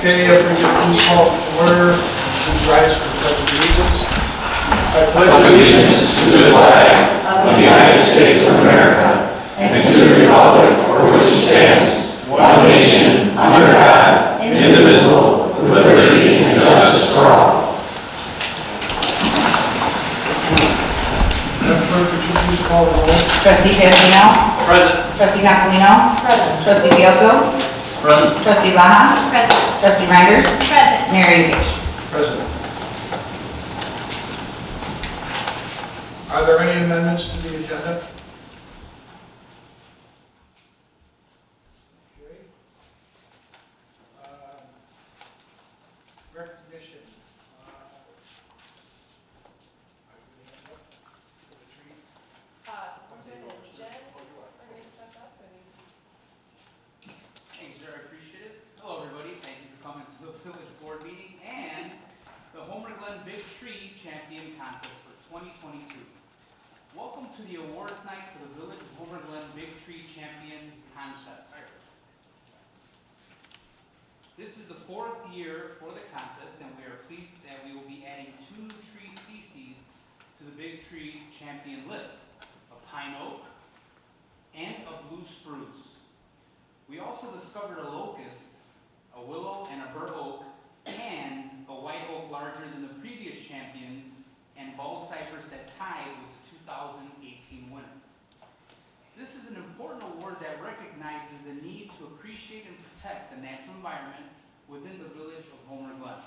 Okay, if we could please call to order, please rise for the pledge of allegiance. I pledge Allegiance to the flag of the United States of America and to the republic for which it stands, one nation, under God, indivisible, with liberty and justice for all. Madam Clerk, would you please call the roll? Trustee Pedino. Present. Trustee Gasolino. Present. Trustee Fielko. Present. Trustee Laha. Present. Trustee Reinders. Present. Mayor Yukich. President. Are there any amendments to the agenda? Okay. Recognition. Thanks, sir. I appreciate it. Hello, everybody. Thank you for coming to the village board meeting and the Homer Glen Big Tree Champion Contest for 2022. Welcome to the awards night for the Village of Homer Glen Big Tree Champion Contest. This is the 4th year for the contest, and we are pleased that we will be adding 2 new tree species to the Big Tree Champion list: a pine oak and a blue spruce. We also discovered a locust, a willow and a bur oak, and a white oak larger than the previous champions, and bald cypress that tied with the 2018 winner. This is an important award that recognizes the need to appreciate and protect the natural environment within the village of Homer Glen.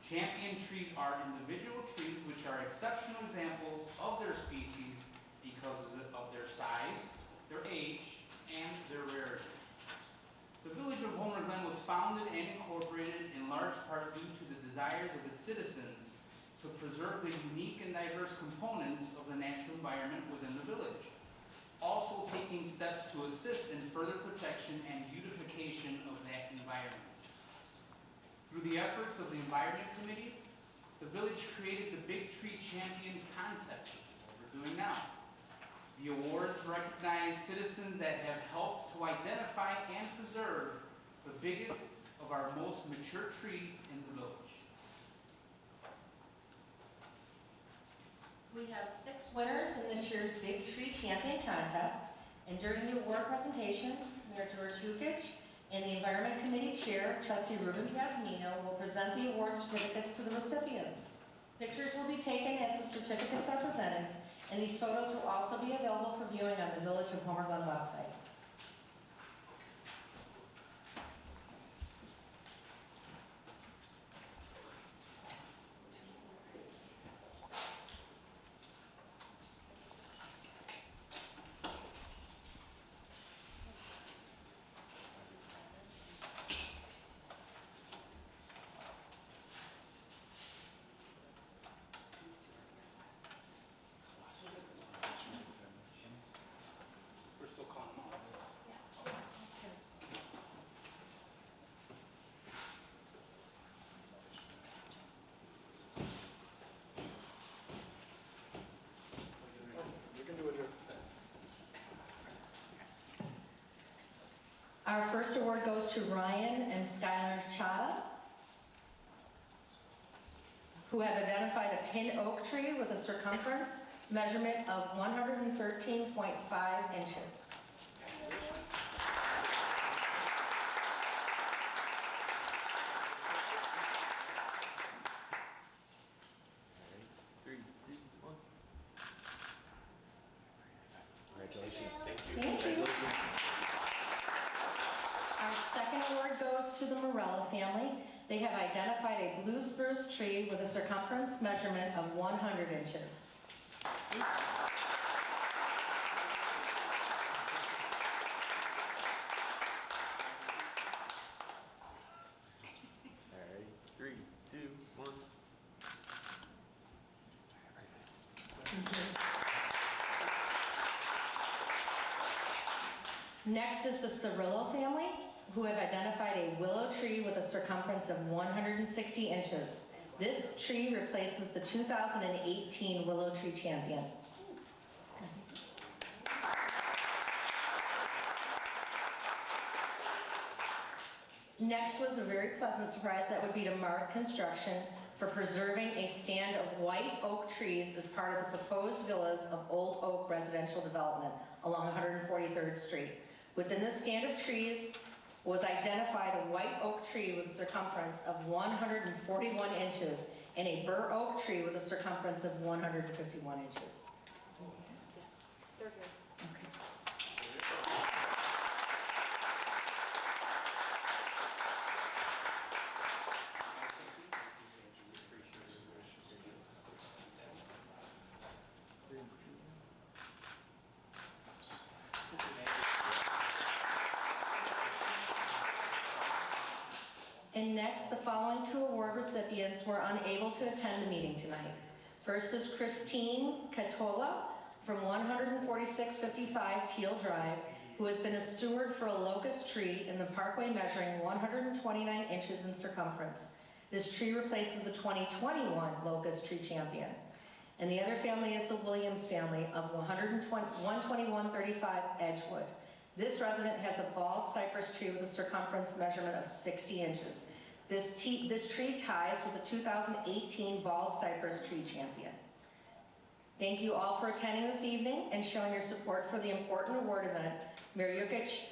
Champion trees are individual trees which are exceptional examples of their species because of their size, their age, and their rarity. The village of Homer Glen was founded and incorporated in large part due to the desires of its citizens to preserve the unique and diverse components of the natural environment within the village, also taking steps to assist in further protection and beautification of that environment. Through the efforts of the Environment Committee, the village created the Big Tree Champion Contest, which is what we're doing now. The awards recognize citizens that have helped to identify and preserve the biggest of our most mature trees in the village. We have 6 winners in this year's Big Tree Champion Contest, and during the award presentation, Mayor George Yukich and the Environment Committee Chair, Trustee Ruben Casmino, will present the award certificates to the recipients. Pictures will be taken as the certificates are presented, and these photos will also be available for viewing on the Village of Homer Glen website. We're still calling them off. You can do it here. Our first award goes to Ryan and Skylar Chada, who have identified a pin oak tree with a circumference measurement of 113.5 inches. Thank you. Our second award goes to the Morella family. They have identified a blue spruce tree with a circumference measurement of 100 inches. Alright, 3, 2, 1. Next is the Cirillo family, who have identified a willow tree with a circumference of 160 inches. This tree replaces the 2018 Willow Tree Champion. Next was a very pleasant surprise, that would be to Marth Construction for preserving a stand of white oak trees as part of the proposed villas of Old Oak Residential Development along 143rd Street. Within this stand of trees was identified a white oak tree with a circumference of 141 inches and a bur oak tree with a circumference of 151 inches. They're good. Okay. And next, the following two award recipients were unable to attend the meeting tonight. First is Christine Catola from 14655 Teal Drive, who has been a steward for a locust tree in the parkway measuring 129 inches in circumference. This tree replaces the 2021 locust tree champion. And the other family is the Williams family of 12135 Edgewood. This resident has a bald cypress tree with a circumference measurement of 60 inches. This tree ties with the 2018 bald cypress tree champion. Thank you all for attending this evening and showing your support for the important award event. Mayor Jukic,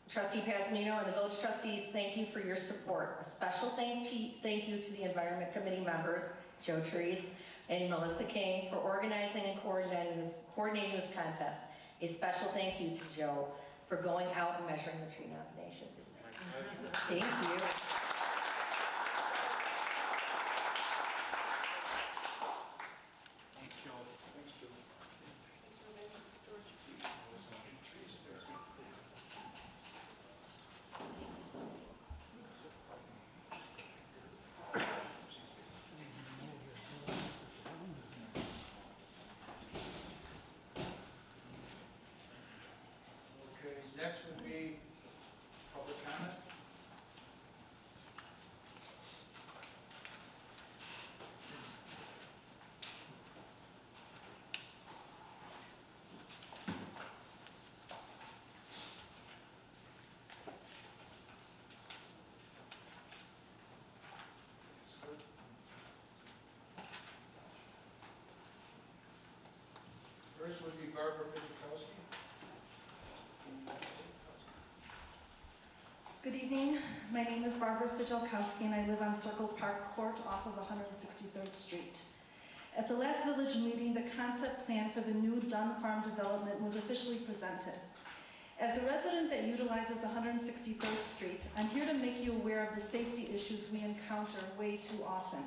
Trustee Pasmino, and the village trustees, thank you for your support. A special thank you to the Environment Committee members, Joe Treese and Melissa King, for organizing and coordinating this contest. A special thank you to Joe for going out and measuring the tree nominations. Thank you. Thanks, Joe. Thanks, Joe. Thanks for remembering, George. Trees there. Okay, next would be public comment. First would be Barbara Fidzikowski. Good evening. My name is Barbara Fidzikowski and I live on Circle Park Court off of 163rd Street. At the last village meeting, the concept plan for the new Dunn Farm development was officially presented. As a resident that utilizes 163rd Street, I'm here to make you aware of the safety issues we encounter way too often.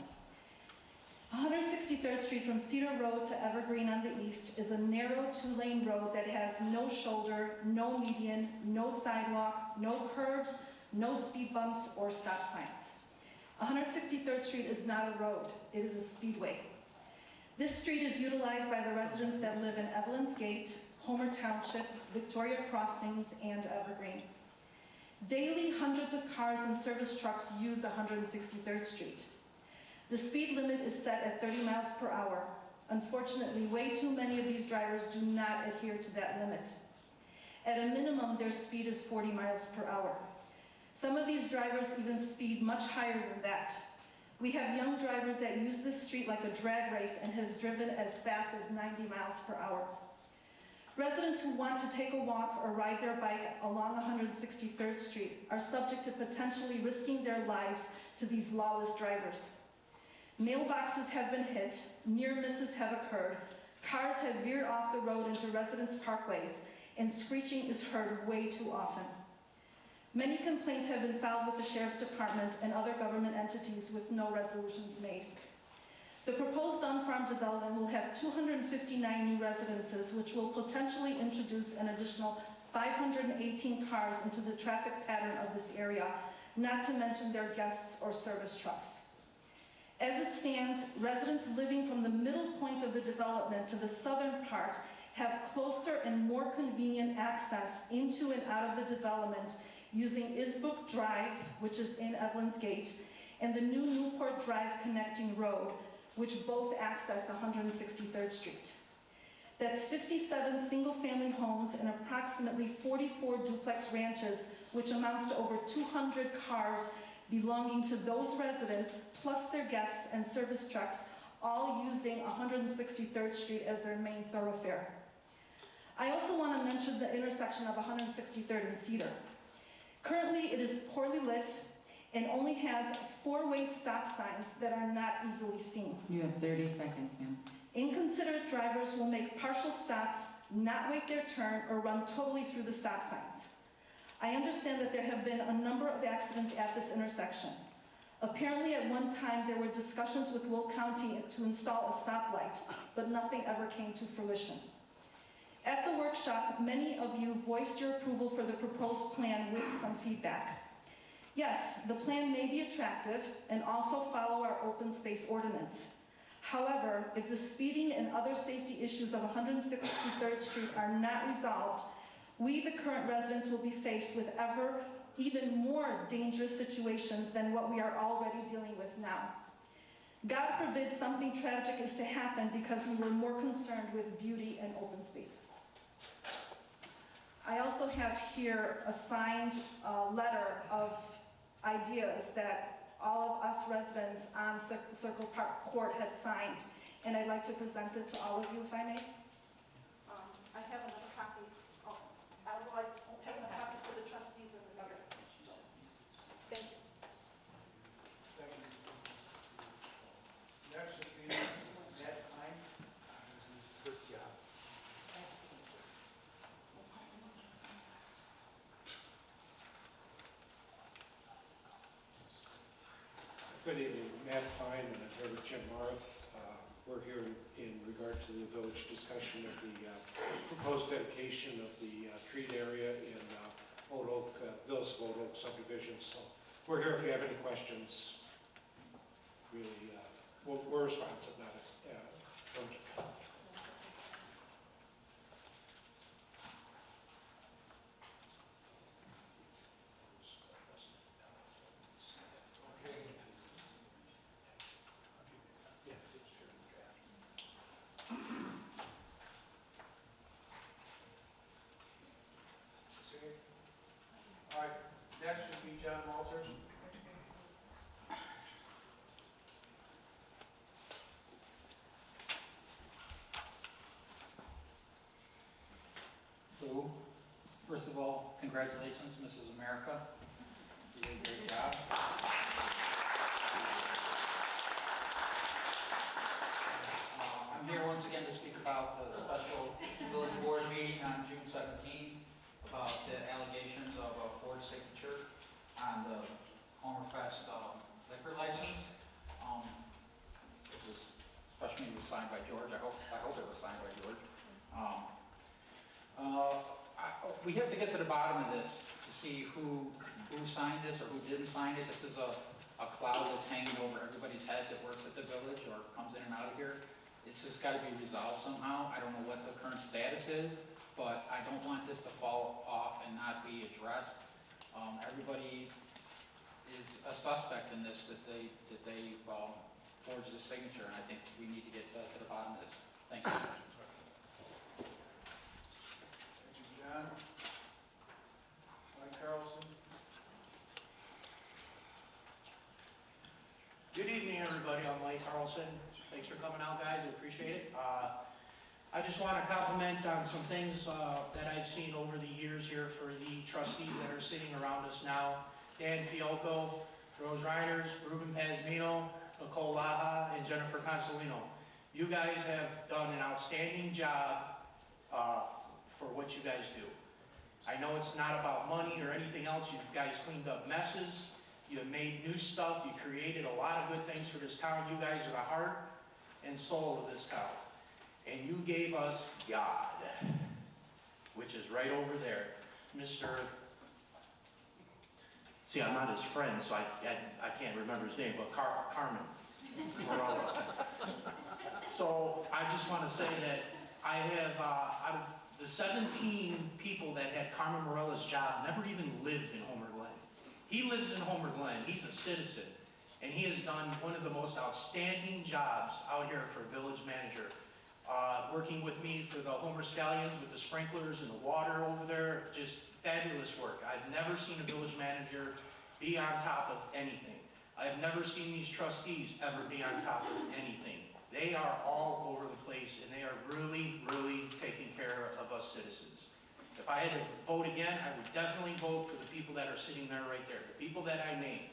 163rd Street from Cedar Road to Evergreen on the east is a narrow two-lane road that has no shoulder, no median, no sidewalk, no curbs, no speed bumps or stop signs. 163rd Street is not a road, it is a speedway. This street is utilized by the residents that live in Evelyn's Gate, Homer Township, Victoria Crossings, and Evergreen. Daily, hundreds of cars and service trucks use 163rd Street. The speed limit is set at 30 miles per hour. Unfortunately, way too many of these drivers do not adhere to that limit. At a minimum, their speed is 40 miles per hour. Some of these drivers even speed much higher than that. We have young drivers that use this street like a drag race and has driven as fast as 90 miles per hour. Residents who want to take a walk or ride their bike along 163rd Street are subject to potentially risking their lives to these lawless drivers. Mailboxes have been hit, near misses have occurred, cars have veered off the road into residents' parkways, and screeching is heard way too often. Many complaints have been filed with the Sheriff's Department and other government entities with no resolutions made. The proposed Dunn Farm development will have 259 new residences, which will potentially introduce an additional 518 cars into the traffic pattern of this area, not to mention their guests or service trucks. As it stands, residents living from the middle point of the development to the southern part have closer and more convenient access into and out of the development using Isbrook Drive, which is in Evelyn's Gate, and the new Newport Drive connecting road, which both access 163rd Street. That's 57 single-family homes and approximately 44 duplex ranches, which amounts to over 200 cars belonging to those residents, plus their guests and service trucks, all using 163rd Street as their main thoroughfare. I also want to mention the intersection of 163rd and Cedar. Currently, it is poorly lit and only has 4-way stop signs that are not easily seen. You have 30 seconds, ma'am. Inconsiderate drivers will make partial stops, not wait their turn, or run totally through the stop signs. I understand that there have been a number of accidents at this intersection. Apparently, at one time, there were discussions with Will County to install a stoplight, but nothing ever came to fruition. At the workshop, many of you voiced your approval for the proposed plan with some feedback. Yes, the plan may be attractive and also follow our open space ordinance. However, if the speeding and other safety issues of 163rd Street are not resolved, we, the current residents, will be faced with even more dangerous situations than what we are already dealing with now. God forbid something tragic is to happen because we were more concerned with beauty and open spaces. I also have here a signed letter of ideas that all of us residents on Circle Park Court have signed, and I'd like to present it to all of you, if I may. I have enough copies. I have enough copies for the trustees and the mayor. So, thank you. Thank you. Next would be Ned Klein. Good job. Good evening, Matt Klein and Attorney Jim Marth. We're here in regard to the village discussion of the proposed dedication of the treat area in Old Oak, Villas of Old Oak subdivision. So we're here if you have any questions. Really, we're responsive, not affirmative. All right, next would be John Walters. So, first of all, congratulations, Mrs. America. You did a great job. I'm here once again to speak about the special village board meeting on June 17th about the allegations of a forged signature on the Homer Fest liquor license. This is, special meeting was signed by George. I hope it was signed by George. We have to get to the bottom of this to see who signed this or who didn't sign it. This is a cloud that's hanging over everybody's head that works at the village or comes in and out of here. It's just got to be resolved somehow. I don't know what the current status is, but I don't want this to fall off and not be addressed. Everybody is a suspect in this that they forged the signature, and I think we need to get to the bottom of this. Thank you. Thank you, John. Mike Carlson. Good evening, everybody. I'm Mike Carlson. Thanks for coming out, guys. I appreciate it. I just want to compliment on some things that I've seen over the years here for the trustees that are sitting around us now. Dan Fiocco, Rose Reiners, Ruben Pazmino, Nicole Laha, and Jennifer Consolino. You guys have done an outstanding job for what you guys do. I know it's not about money or anything else. You guys cleaned up messes. You made new stuff. You created a lot of good things for this town. You guys are the heart and soul of this town. And you gave us God, which is right over there. See, I'm not his friend, so I can't remember his name, but Carmen. So I just want to say that I have, out of the 17 people that had Carmen Morella's job, never even lived in Homer Glen. He lives in Homer Glen. He's a citizen. And he has done one of the most outstanding jobs out here for village manager. working with me for the Homer Stallions with the sprinklers and the water over there, just fabulous work. I've never seen a village manager be on top of anything. I've never seen these trustees ever be on top of anything. They are all over the place, and they are really, really taking care of us citizens. If I had to vote again, I would definitely vote for the people that are sitting there right there. The people that I named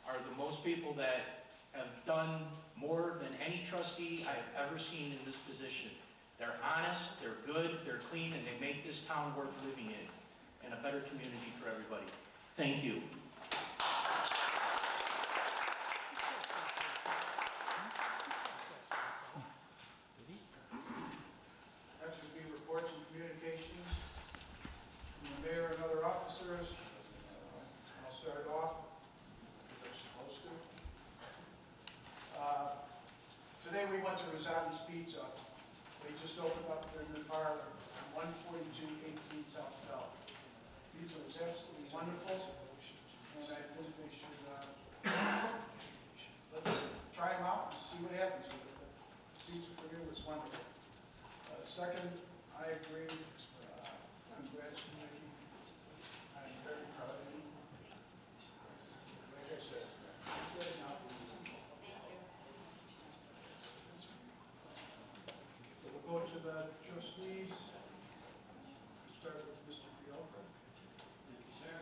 are the most people that have done more than any trustee I've ever seen in this position. They're honest, they're good, they're clean, and they make this town worth living in and a better community for everybody. Thank you. Next would be reports and communications from the mayor and other officers. I'll start it off, as I'm supposed to. Today we went to Rosati's Pizza. They just opened up their new parlor on 14218 South Bell. Pizza was absolutely wonderful, and I think they should let's try them out and see what happens with it. The pizza for you was wonderful. Second, I agree. Congrats, Nikki. I'm very proud of you. Like I said, now. So we'll go to the trustees. Start with Mr. Fialka. Thank you, sir.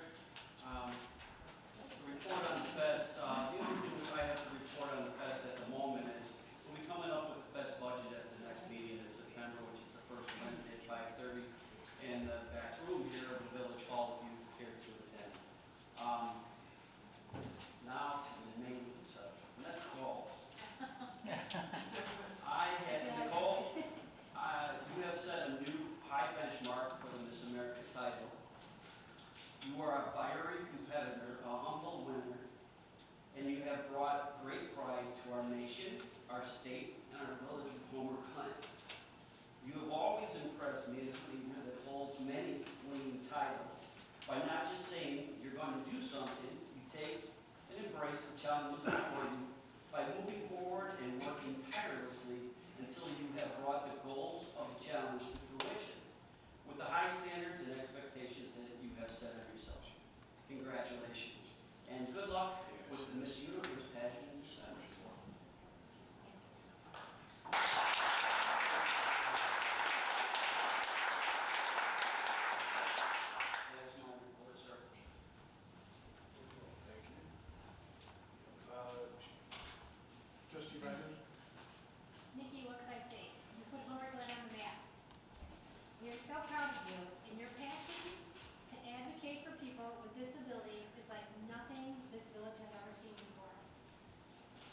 Report on the fest. The only thing I have to report on the fest at the moment is we'll be coming up with the fest budget at the next meeting in September, which is the first Wednesday at 5:30 in the back room here of the Village Hall if you care to attend. Now to the main subject. Nicole. Nicole, you have set a new high benchmark for the Miss America title. You are a fiery competitor, a humble winner, and you have brought great pride to our nation, our state, and our village of Homer Glen. You have always impressed me as a leader that holds many winning titles by not just saying you're going to do something, you take and embrace the challenges before you by moving forward and working tirelessly until you have brought the goals of the challenge to fruition with the high standards and expectations that you have set on yourself. Congratulations, and good luck with the Miss Universe pageant in December. That's my report, sir. Thank you. Trustee Reiner. Nikki, what can I say? You put Homer Glen on the map. We are so proud of you, and your passion to advocate for people with disabilities is like nothing this village has ever seen before.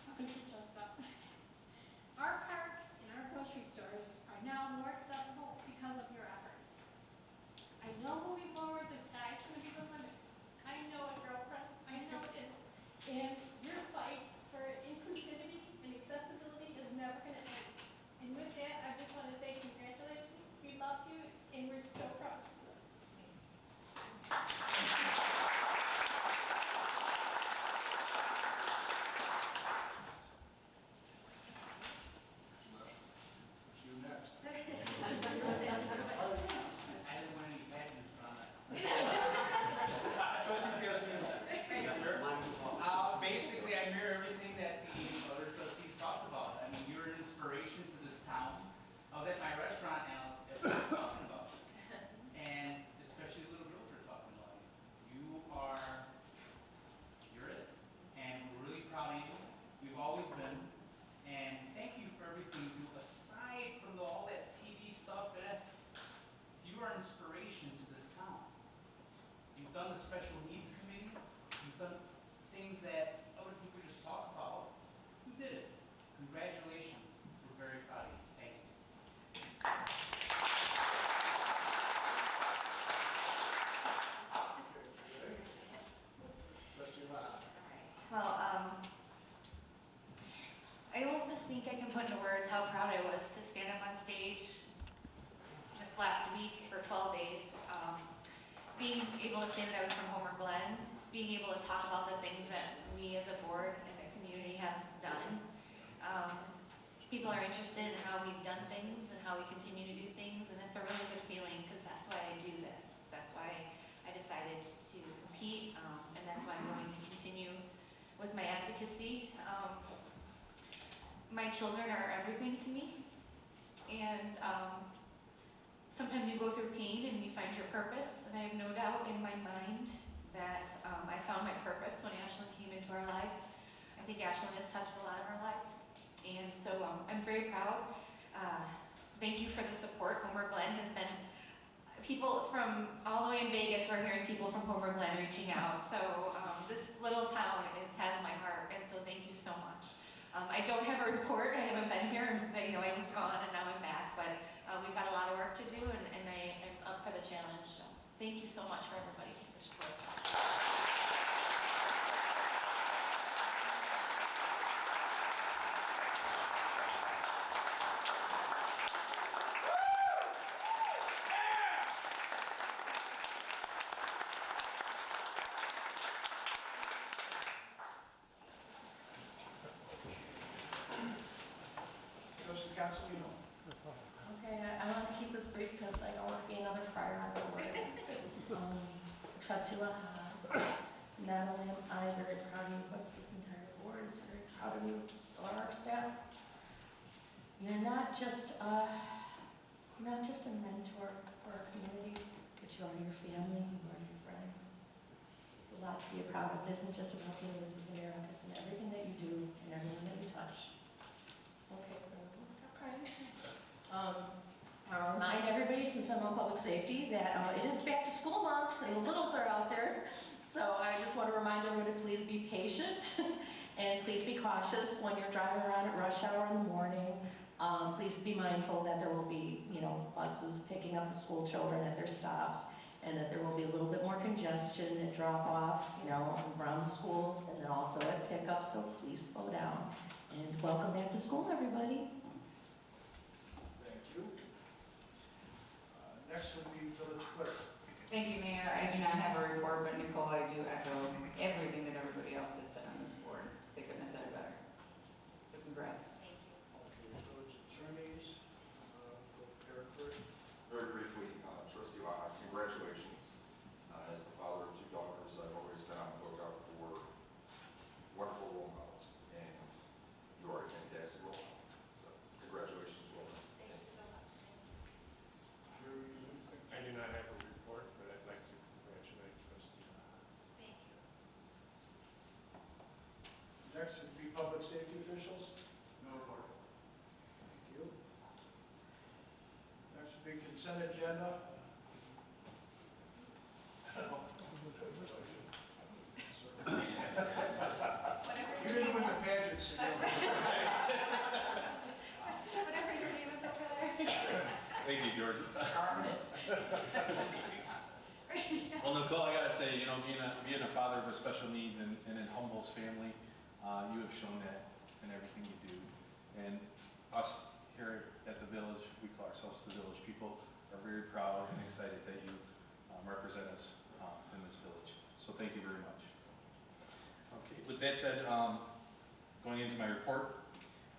I'm gonna get choked up. Our park and our grocery stores are now more accessible because of your efforts. I know moving forward, the sky's gonna be the limit. I know it, girlfriend. I know it is. And your fight for inclusivity and accessibility is never gonna end. And with that, I just want to say congratulations. We love you, and we're so proud of you. You next. I didn't want any pageants on that. Trustee Piazza. Yes, sir. Basically, I mirror everything that the other trustees talked about. I mean, you're an inspiration to this town. I was at my restaurant and everyone was talking about you. And especially the little girls are talking about you. You're it. And we're really proud of you. We've always been. And thank you for everything you do. Aside from all that TV stuff, you are an inspiration to this town. You've done the special needs committee. You've done things that other people just talk about. You did it. Congratulations. We're very proud of you. Thank you. Trustee Lott. Well, I don't think I can put into words how proud I was to stand up on stage this last week for 12 days. Being able to say that I was from Homer Glen, being able to talk about the things that we as a board and the community have done. people are interested in how we've done things and how we continue to do things, and it's a really good feeling, because that's why I do this. That's why I decided to compete, and that's why I'm going to continue with my advocacy. My children are everything to me, and sometimes you go through pain and you find your purpose, and I have no doubt in my mind that I found my purpose when Ashlyn came into our lives. I think Ashlyn has touched a lot of our lives, and so I'm very proud. Thank you for the support. Homer Glen has been, people from all the way in Vegas, we're hearing people from Homer Glen reaching out, so this little town has my heart, and so thank you so much. I don't have a report. I haven't been here, and I was gone and now I'm back, but we've got a lot of work to do, and I am up for the challenge. So thank you so much for everybody for your support. Trustee Consolino. Okay, I want to keep this brief because I don't want to be another crier on the word. Trustee Laha, not only am I very proud of you, but this entire board is very proud of you. So are our staff. You're not just a mentor for our community, but you are your family, you are your friends. It's a lot to be proud of. It isn't just about being This Is America. It's in everything that you do and everything that you touch. Okay, so we'll stop crying. I'll remind everybody, since I'm on public safety, that it is back to school month and the littles are out there. So I just want to remind everyone to please be patient and please be cautious when you're driving around at rush hour in the morning. Please be mindful that there will be, buses picking up the school children at their stops, and that there will be a little bit more congestion at drop off, around the schools, and then also at pickup. So please slow down. And welcome back to school, everybody. Thank you. Next would be village clerk. Thank you, Mayor. I do not have a report, but Nicole, I do echo everything that everybody else has said on this board. They couldn't have said it better. So congrats. Thank you. Okay, village attorneys, Eric first. Very briefly, Trustee Laha, congratulations. As the father of two daughters, I've always been on the lookout for wonderful role models, and you are a fantastic role model. So, congratulations, well done. Thank you so much. I do not have a report, but I'd like to congratulate Trustee Laha. Thank you. Next would be public safety officials. No report. Thank you. Next would be consent agenda. You didn't win the pageant, so Whatever your name is over there. Thank you, George. Carmen. Well, Nicole, I gotta say, being a father of special needs and in Humboldt's family, you have shown that in everything you do. And us here at the village, we call ourselves the village people, are very proud and excited that you represent us in this village. So thank you very much. Okay, with that said, going into my report,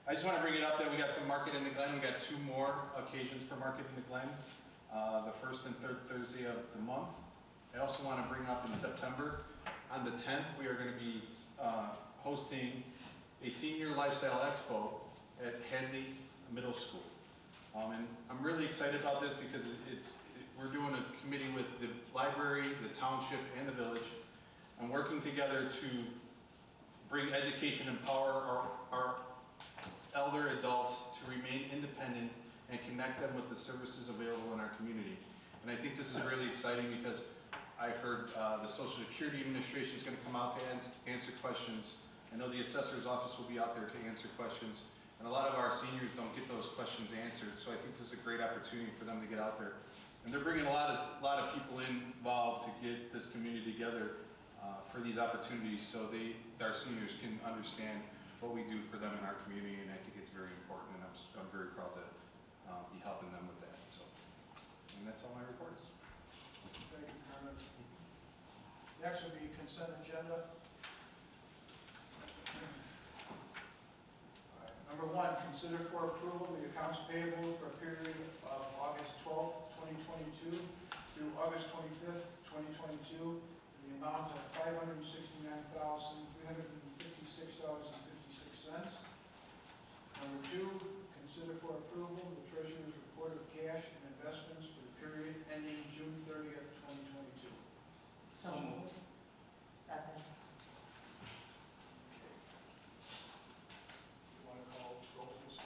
I just want to bring it up that we got some Market in the Glen. We got 2 more occasions for Market in the Glen, the first and third Thursday of the month. I also want to bring up in September, on the 10th, we are going to be hosting a senior lifestyle expo at Hadley Middle School. And I'm really excited about this because we're doing a committee with the library, the township, and the village, and working together to bring education and empower our elder adults to remain independent and connect them with the services available in our community. And I think this is really exciting because I've heard the Social Security Administration is going to come out to answer questions. I know the assessor's office will be out there to answer questions. And a lot of our seniors don't get those questions answered. So I think this is a great opportunity for them to get out there. And they're bringing a lot of people involved to get this community together for these opportunities so our seniors can understand what we do for them in our community, and I think it's very important, and I'm very proud to be helping them with that. So, and that's all my report is. Thank you, Carmen. Next would be consent agenda. All right. Number 1, consent consider for approval the accounts payable for a period of August 12th, 2022 through August 25th, 2022, in the amount of $569,356.56. Number 2, consider for approval the treasurer's report of cash and investments for the period ending June 30th, 2022. So moved. Second. You want to call roll, please?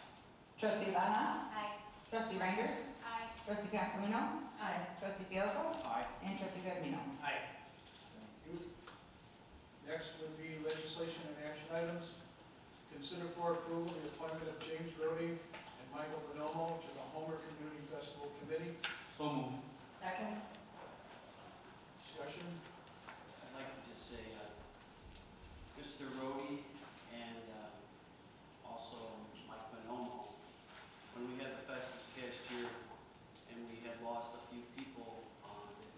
Trustee Lana? Aye. Trustee Reinders? Aye. Trustee Castellino? Aye. Trustee Fielko? Aye. And Trustee Guzmino? Aye. Thank you. Next would be legislation and action items. Consider for approval the appointment of James Rhodey and Michael Bonomo to the Homer Community Festival Committee. So moved. Second. Discussion? I'd like to just say, Mr. Rhodey and also Mike Bonomo, when we had the fest this past year and we had lost a few people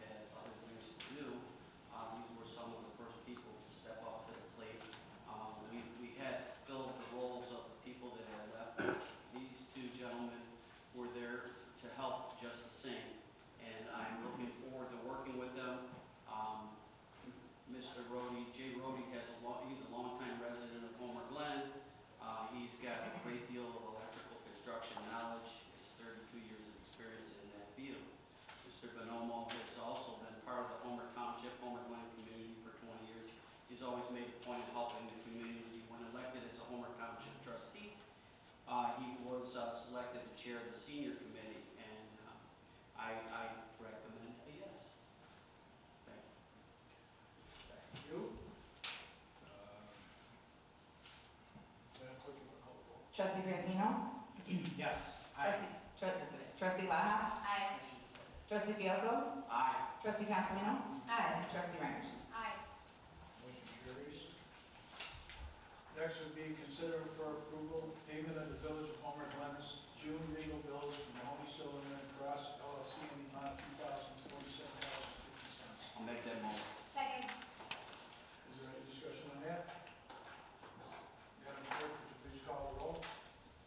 that had other things to do, these were some of the first people to step up to the plate. We had filled the roles of the people that had left. These two gentlemen were there to help just the same, and I'm looking forward to working with them. Mr. Rhodey, Jay Rhodey, he's a longtime resident of Homer Glen. He's got a great deal of electrical construction knowledge. He has 32 years of experience in that field. Mr. Bonomo has also been part of the Homer Township, Homer Glen community for 20 years. He's always made a point of helping the community. When elected as a Homer Township trustee, he was selected to chair the senior committee, and I recommend a yes. Thank you. Thank you. Madam Clerk, you want to call the roll? Trustee Guzmino? Yes. Trustee Lana? Aye. Trustee Fielko? Aye. Trustee Castellino? And Trustee Reinders? Aye. Motion carries. Next would be consider for approval payment of the Village of Homer Glen's June legal bills from Mahoney Silverman and Cross LLC in the amount of $2,047.50. I'll make that motion. Second. Is there any discussion on that? Madam Clerk, would you please call the roll?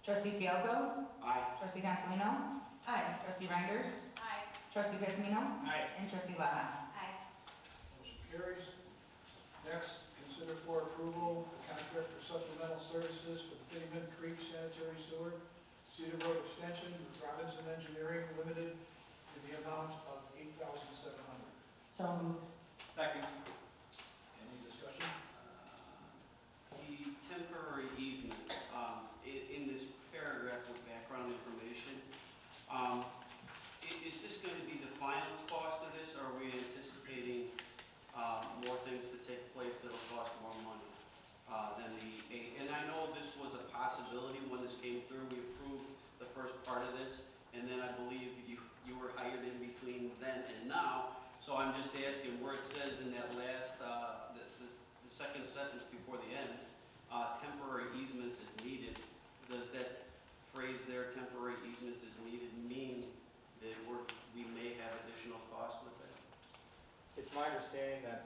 Trustee Fielko? Aye. Trustee Castellino? Aye. Trustee Reinders? Aye. Trustee Guzmino? Aye. And Trustee Lana? Aye. Motion carries. Next, consider for approval the contract for supplemental services for the Finnegan Creek Sanitary Sewer, Cedar Road Extension with Robinson Engineering Limited in the amount of $8,700. So moved. Second. Any discussion? The temporary easements, in this paragraph with background information, is this going to be the final cost of this, or are we anticipating more things to take place that'll cost more money than and I know this was a possibility when this came through. We approved the first part of this, and then I believe you were hired in between then and now. So I'm just asking where it says in that last, the second sentence before the end, temporary easements is needed. Does that phrase there, temporary easements is needed, mean that we may have additional costs with it? It's my understanding that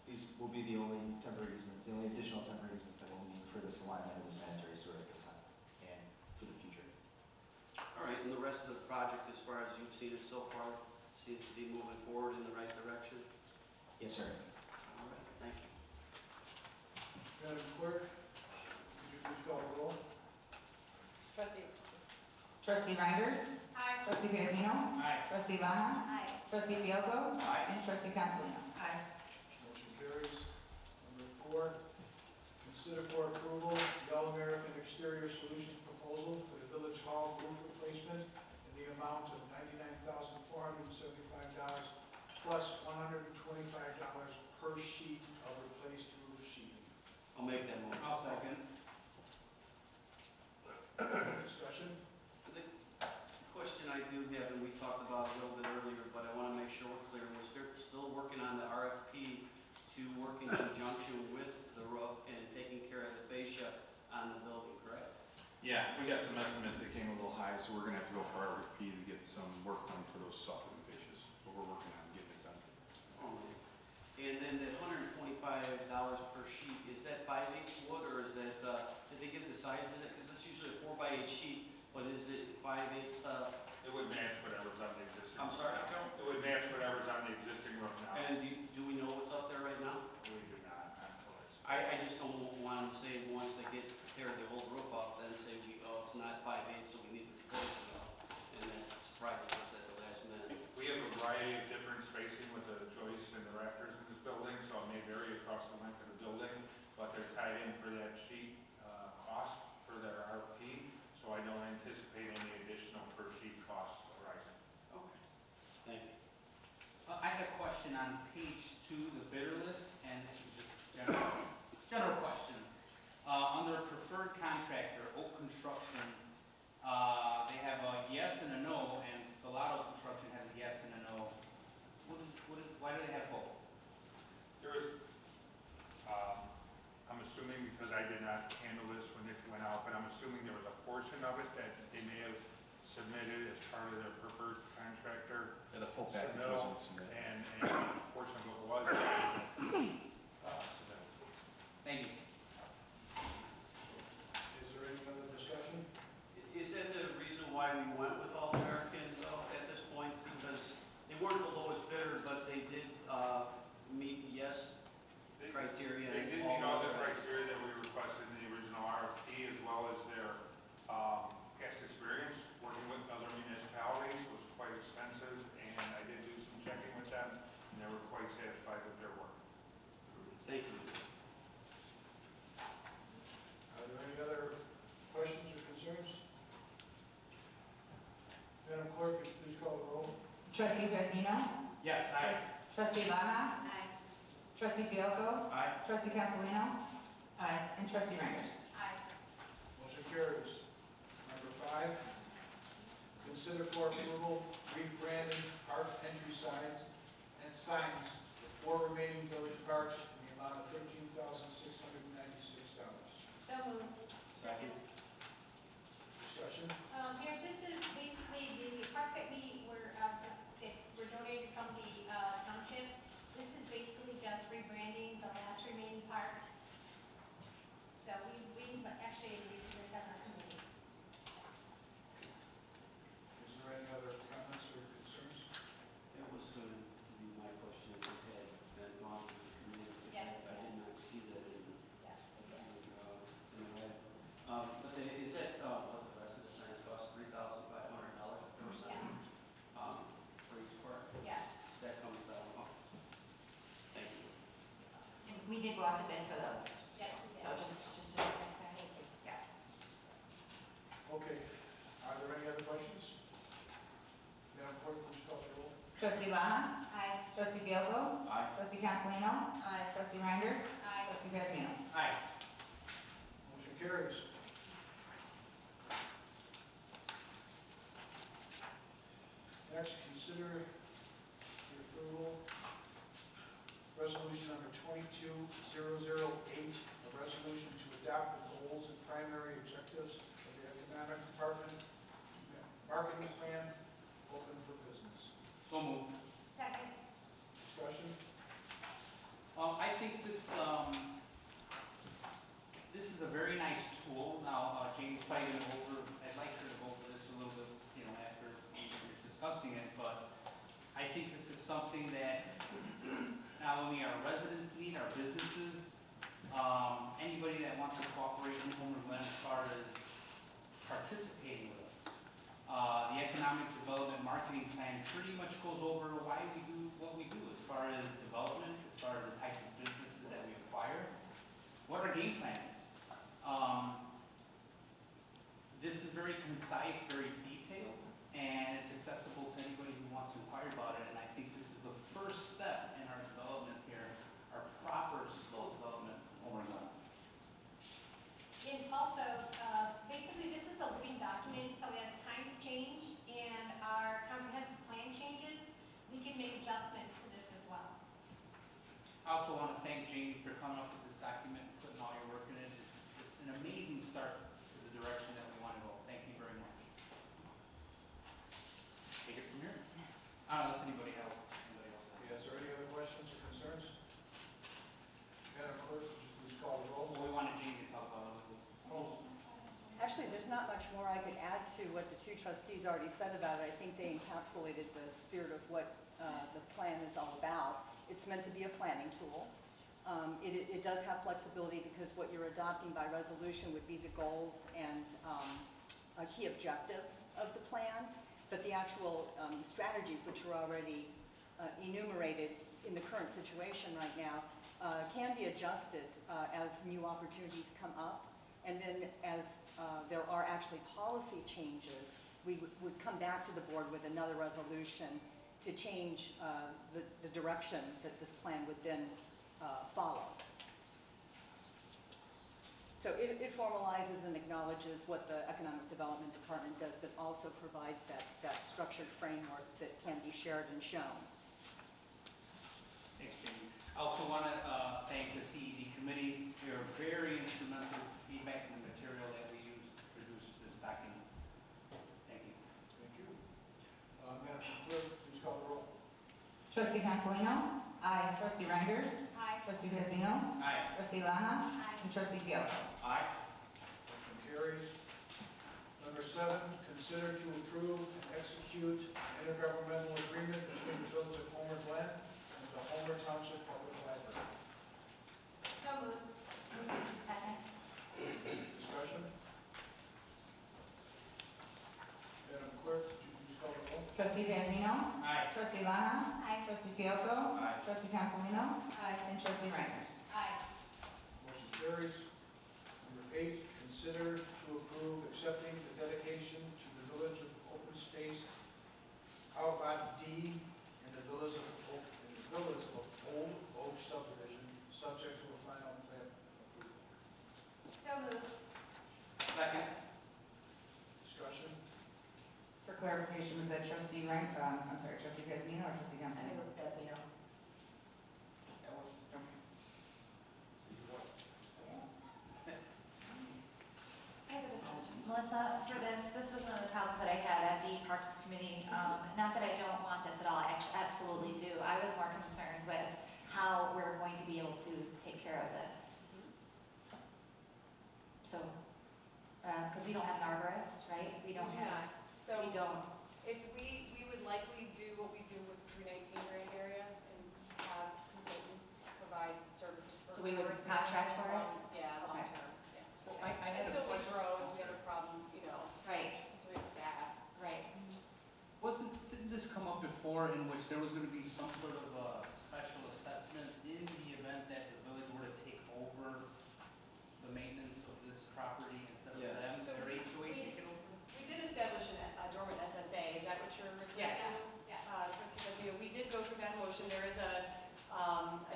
these will be the only temporary easements, the only additional temporary easements that we'll need for this alignment of the sanitary sewer at this time and for the future. All right, and the rest of the project, as far as you've seen it so far, seems to be moving forward in the right direction? Yes, sir. All right, thank you. Madam Clerk, would you please call the roll? Trustee Reinders? Aye. Trustee Guzmino? Aye. Trustee Lana? Aye. Trustee Fielko? Aye. And Trustee Castellino? Aye. Motion carries. Number 4, consider for approval the All-American Exterior Solutions proposal for the Village Hall roof replacement in the amount of $99,475 plus $125 per sheet of replaced roof sheeting. I'll make that motion. I'll second. Discussion? The question I do have, and we talked about a little bit earlier, but I want to make sure we're clear, we're still working on the RFP to work in conjunction with the roof and taking care of the fascia on the building, correct? Yeah, we got some estimates that came a little high, so we're gonna have to go for RFP to get some work done for those soffit fascias, but we're working on getting it done. And then that $125 per sheet, is that 5/8 wood or is that size of it? Because it's usually a 4x8 sheet, but is it 5/8? It would match whatever's on the existing. I'm sorry, Joe? It would match whatever's on the existing roof now. And do we know what's up there right now? We do not, until it's. I just don't want to say once they tear the whole roof off, then say it's not 5/8, so we need to replace it all. And that surprises us at the last minute. We have a variety of different spacing with the joists and the rafters in this building, so it may vary across the length of the building, but they're tied in for that sheet cost for their RFP, so I don't anticipate any additional per sheet costs arising. Okay, thank you. I have a question on page 2, the bidder list, and this is just general question. Under preferred contractor, Oak Construction, they have a yes and a no, and Filato Construction has a yes and a no. Why do they have both? There is, I'm assuming, because I did not handle this when it went out, but I'm assuming there was a portion of it that they may have submitted as part of their preferred contractor. Yeah, the full package submittal, wasn't submitted. and a portion of it was submitted. Thank you. Is there any other discussion? Is that the reason why we went with All American at this point? Because they weren't the lowest bidder, but they did meet yes criteria. They did meet all the criteria that we requested in the original RFP, as well as their past experience working with other municipalities was quite extensive, and I did do some checking with them, and they were quite satisfied with their work. Thank you. Are there any other questions or concerns? Madam Clerk, could you please call the roll? Trustee Fresnino? Yes, aye. Trustee Lana? Aye. Trustee Fielko? Aye. Trustee Cancelino? Aye. And Trustee Reinders? Aye. Motion carries. Number 5, consider for approval rebranding park entry signs and signs for 4 remaining village parks in the amount of $13,696. So moved. Second. Discussion? Mayor, this is basically the parks that were donated from the township. This is basically just rebranding the last remaining parks. So we actually agreed to this at our committee. Is there any other comments or concerns? It was going to be my question if it had been gone to the committee. Yes, I did not see that in the Yes, it is. But then is that, what the rest of the signs cost, $3,500 per sign? For each park? Yes. That comes down, oh. Thank you. And we did go out to bid for those. Yes, we So did. just to, yeah. Okay. Are there any other questions? Madam Clerk, please call the roll. Trustee Lana? Aye. Trustee Fielko? Aye. Trustee Cancelino? Aye. Trustee Reinders? Aye. Trustee Fresnino? Aye. Motion carries. Next, consider the approval, resolution number 22008, a resolution to adopt the goals and primary objectives of the economic department marketing plan, open for business. So moved. Second. Discussion? I think this is a very nice tool. Now, Jane's probably going to go over, I'd like her to go over this a little bit, after we're discussing it, but I think this is something that not only our residents need, our businesses, anybody that wants to cooperate in Homer Glen as far as participating with us. The economic development marketing plan pretty much goes over why we do what we do as far as development, as far as the types of businesses that we acquire, what our game plan is. This is very concise, very detailed, and it's accessible to anybody who wants to inquire about it. And I think this is the first step in our development here, our proper slow development over Glen. And also, basically, this is the living document, so as times change and our comprehensive plan changes, we can make adjustments to this as well. I also want to thank Jane for coming up with this document, putting all your work in it. It's an amazing start to the direction that we want to go. Thank you very much. Take it from here. Unless anybody else. Is there any other questions or concerns? Madam Clerk, would you please call the roll. Well, we wanted Jane to talk about it. Oh, much more I could add to what the two trustees already said about it. I think they encapsulated the spirit of what the plan is all about. It's meant to be a planning tool. It does have flexibility because what you're adopting by resolution would be the goals and key objectives of the plan, but the actual strategies, which are already enumerated in the current situation right now, can be adjusted as new opportunities come up. And then as there are actually policy changes, we would come back to the board with another resolution to change the direction that this plan would then follow. So it formalizes and acknowledges what the Economic Development Department does, but also provides that structured framework that can be shared and shown. Thanks, Jamie. I also want to thank the CED committee. They are very instrumental in feedback and the material that we use to produce this document. Thank you. Thank you. Madam Clerk, please call the roll. Trustee Cancelino? Aye. Trustee Reinders? Aye. Trustee Pedro? Aye. Trustee Lana? Aye. And Trustee Fielko? Aye. Motion carries. Number 7, consider to approve and execute an intergovernmental agreement between the Village of Homer Glen and the Homer Township Public Library. So moved. Second. Discussion? Madam Clerk, would you please call the roll? Trustee Pedro? Aye. Trustee Lana? Aye. Trustee Fielko? Aye. Trustee Cancelino? Aye. And Trustee Reinders? Aye. Motion carries. Number 8, consider to approve accepting the dedication to the Village of Open Space Outlot D in the Village of Old Oak subdivision, subject to a final plan approval. So moved. Second. Discussion? For clarification, was that Trustee Trustee Pedro or Trustee I think it Cancelino? was Pesmino. I have a discussion. Melissa, for this was one of the problems that I had at the Parks Committee. Not that I don't want this at all, I absolutely do. I was more concerned with how we're going to be able to take care of this. So, because we don't have an arborist, right? We don't have. So We don't. if we would likely do what we do with 319 Gray area and have consultants provide services for. So we would forests. contract for it? Yeah, long Okay. term, yeah. Well, I had a Until we question. grow, if we have a problem, Right, until we have staff. right. Didn't this come up before in which there was going to be some sort of a special assessment in the event that the village were to take over the maintenance of this property instead of Yeah. them, So their we- HOA we- taking over? We did establish a dormant SSA, is that what you're referring to? Yes. Trustee Pesmino, we did go through that motion, there is a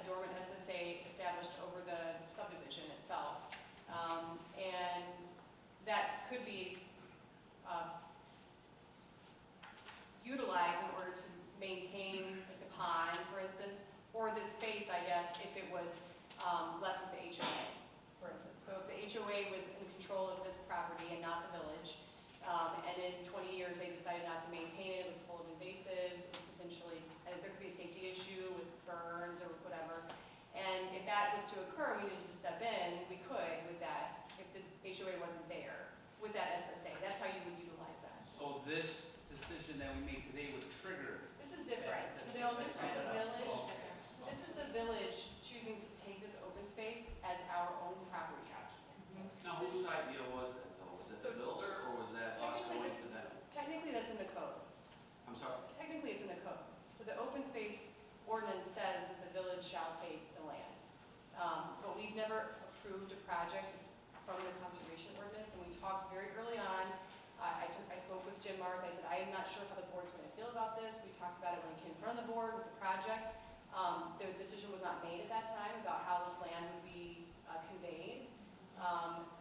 dormant SSA established over the subdivision itself. And that could be utilized in order to maintain the pond, for instance, or this space, I guess, if it was left with the HOA, for instance. So if the HOA was in control of this property and not the village, and in 20 years they decided not to maintain it, it was full of invasives, it was potentially, there could be a safety issue with burns or whatever. And if that was to occur, we needed to step in, we could with that, if the HOA wasn't there, with that SSA. That's how you would utilize that. So this decision that we made today would trigger. This is different. No, this is the village, this is the village choosing to take this open space as our own property. Now, whose idea was that though? Was it the builder or was that us going to them? Technically, that's in the code. I'm sorry? Technically, it's in the code. So the open space ordinance says that the village shall take the land. But we've never approved a project that's from the conservation ordinance, and we talked very early on. I spoke with Jim Mark, I said, I am not sure how the board's going to feel about this. We talked about it when it came in front of the board with the project. The decision was not made at that time about how this land would be conveyed.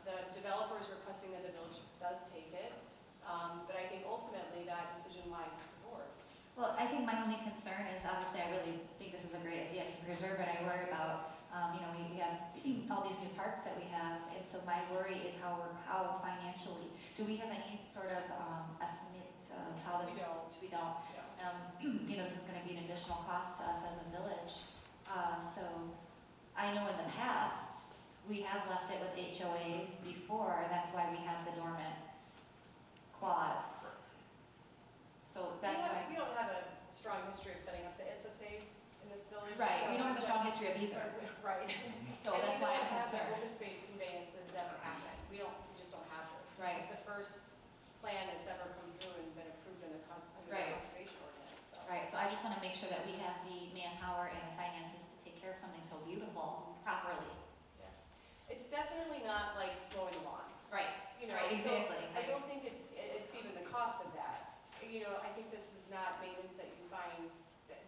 The developer is requesting that the village does take it, but I think ultimately that decision lies with the board. Well, I think my only concern is, obviously, I really think this is a great idea to preserve it. I worry about, we have all these new parks that we have, and so my worry is how financially, do we have any sort of estimate of how this? We don't. We don't. This is going to be an additional cost to us as a village. So I know in the past, we have left it with HOAs before, that's why we have the dormant clause. So that's why. We don't have a strong history of setting up the SSAs in this village. Right, so- we don't have a strong history of either. Right. So that's why I'm concerned. And we don't have the open space conveyances ever happen. We just don't have this. Right. This is the first plan that's ever come through and been approved in under the Right. conservation ordinance, so. Right, so I just want to make sure that we have the manpower and the finances to take care of something so beautiful properly. It's definitely not like mowing the lawn. Right, You know, right, so exactly. I don't think it's even the cost of that. You know, I think this is not maintenance that you find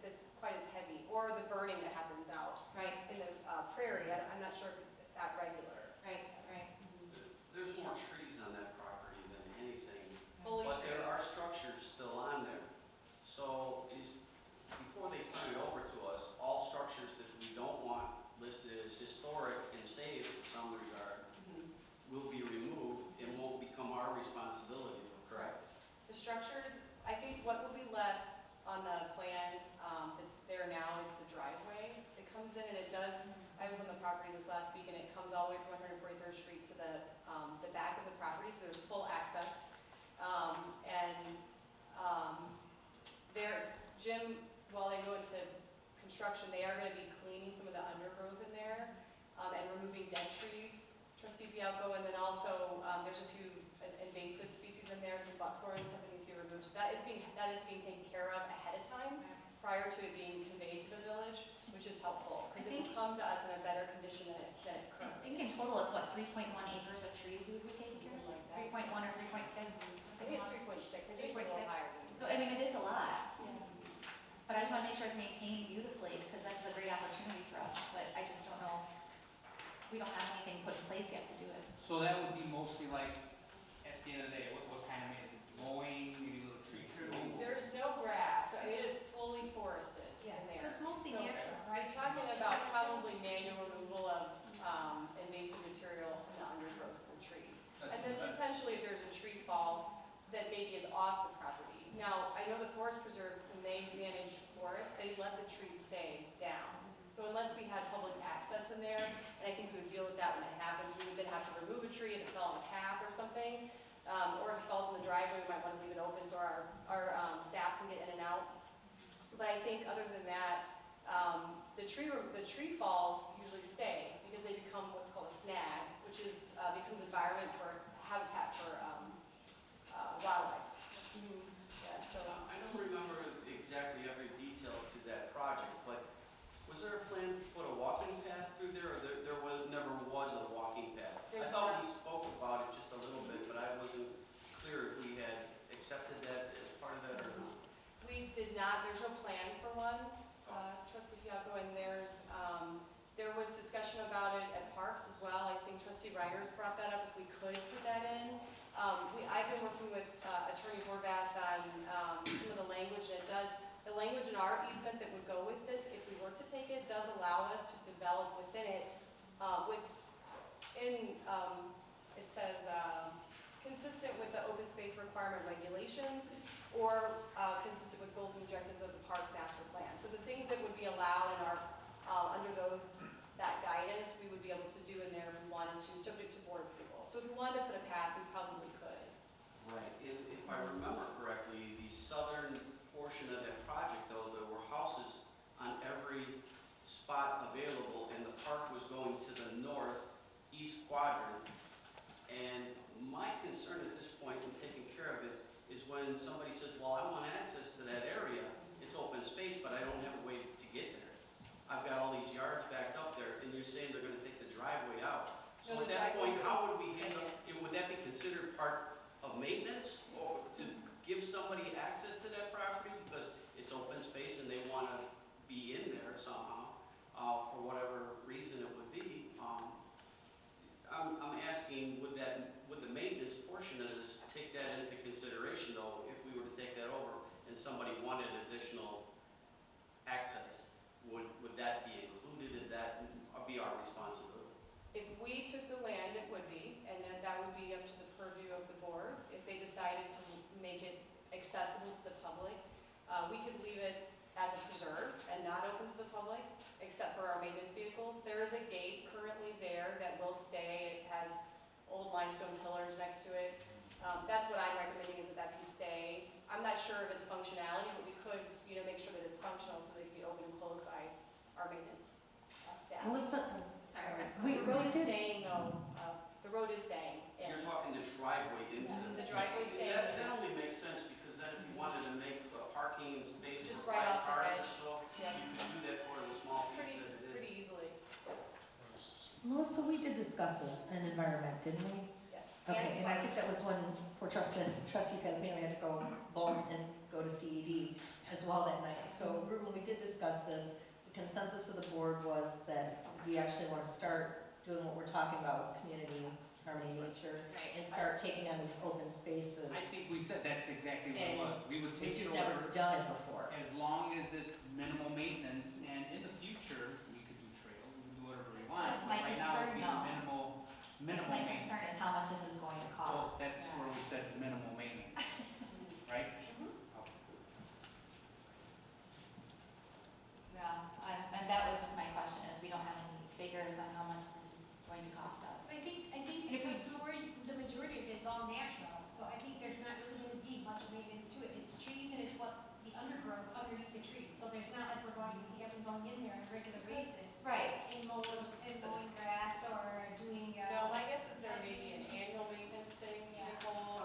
that's quite as heavy, or the burning that happens out Right, in the prairie. I'm not sure if it's that regular. right, right. There's more trees on that property than anything, Fully but true. there are structures still on there. So before they turn it over to us, all structures that we don't want listed as historic and saved to some regard Mhm. will be removed and won't become our responsibility, correct? The structures, I think what will be left on the plan that's there now is the driveway. It comes in and it does, I was on the property this last week and it comes all the way from 143rd Street to the back of the property, so there's full access. Jim, while they go into construction, they are going to be cleaning some of the undergrowth in there and removing dead trees. Trustee Bialko, and then also there's a few invasive species in there, some buckthorn and stuff that needs to be removed. So that is being taken care of ahead of time prior to it being conveyed to the village, which is helpful because it will come to us in a better condition than it I currently. think in total it's what, 3.1 acres of trees we would be taking care of? Like that. 3.1 or 3.6? I think it's 3.6. I think it's a little 3.6. higher than. So, I mean, it is a lot, Yeah. but I just want to make sure it's maintained beautifully because that's a great opportunity for us, but I just don't know, we don't have anything put in place yet to do it. So that would be mostly like, at the end of the day, what kind of maintenance? Is it mowing, maybe a little tree trimming? There's no grass. So it is fully forested in So there. it's mostly So natural, We're right? talking about probably manual removal of invasive material in the undergrowth of the tree. And then potentially if there's a tree fall that maybe is off the property. Now, I know the Forest Preserve, when they manage the forest, they let the trees stay down. So unless we had public access in there, and I think we would deal with that when it happens, we would then have to remove a tree if it fell on a path or something. Or if it falls in the driveway, we might want to leave it open so our staff can get in and out. But I think other than that, the tree falls usually stay because they become what's called a snag, which is becomes environment for habitat for wildlife. Yeah, so I don't remember exactly every detail to that project, but was there a plan to put a walking path through there, or never was a walking path? I There's thought not. we spoke about it just a little bit, but I wasn't clear if we had accepted that as part of that or not. we did not. There's no plan for one, Trustee Fialko, and there was discussion about it at Parks as well. I think Trustee Reiters brought that up if we could put that in. I've been working with Attorney Horvath on some of the language, and the language in our easement that would go with this, if we were to take it, does allow us to develop within it, it says, consistent with the open space requirement regulations, or consistent with goals and objectives of the Parks Master Plan. So the things that would be allowed in our, under that guidance, we would be able to do in there if we wanted to, subject to board approval. So if we wanted to put a path, we probably could. Right, and if I remember correctly, the southern portion of that project, though, there were houses on every spot available, and the park was going to the northeast quadrant. And my concern at this point in taking care of it is when somebody says, well, I want access to that area, it's open space, but I don't have a way to get there. I've got all these yards backed up there, and you're saying they're gonna take the driveway out. So No, at the that point, driveway how is- would we handle, would that be considered part of maintenance, or to give somebody access to that property because it's open space and they wanna be in there somehow, for whatever reason it would be? I'm asking, would the maintenance portion of this take that into consideration, though, if we were to take that over and somebody wanted additional access? Would that be included? Would that be our responsibility? If we took the land, it would be, and then that would be up to the purview of the board. If they decided to make it accessible to the public, we could leave it as a preserve and not open to the public, except for our maintenance vehicles. There is a gate currently there that will stay. It has old limestone pillars next to it. That's what I'm recommending, is that that piece stay. I'm not sure of its functionality, but we could, make sure that it's functional so that it can be open and closed by our maintenance staff. Melissa, Sorry. The road is staying though, the road is staying. You're talking the driveway into the. The driveway staying. That only makes sense, because then if you wanted to make a parking space Just for right five off the cars or edge. so, Yeah. you could do that for the small piece that it is. Pretty easily, Melissa, we did discuss this in environment, didn't we? yes. Okay, and I think that was when poor trustee Pasmino had to go bolt and go to CED as well that night. So Ruben, we did discuss this. The consensus of the board was that we actually want to start doing what we're talking about with community, harmony, nature, Right. and start taking on these open spaces. I think we said that's exactly what it And was. We would We've take it just never over done it before. as long as it's minimal maintenance, and in the future, we could do trails, we can do whatever we want. That's But my right now, it'd be concern, minimal That's my maintenance. concern is how much this is going to Well, cost. that's where we said minimal maintenance, right? Yeah, and that was just my question, is we don't have any figures on how much this is going to cost us. I think And if we- because the majority of it is all natural, so I think there's not really gonna be much maintenance to it. It's trees and it's what, the undergrowth underneath the trees, so there's not like we're going, we haven't going in there on a regular basis. Right. And mowing grass or doing, No, my guess is there may be an annual maintenance thing, Nicole.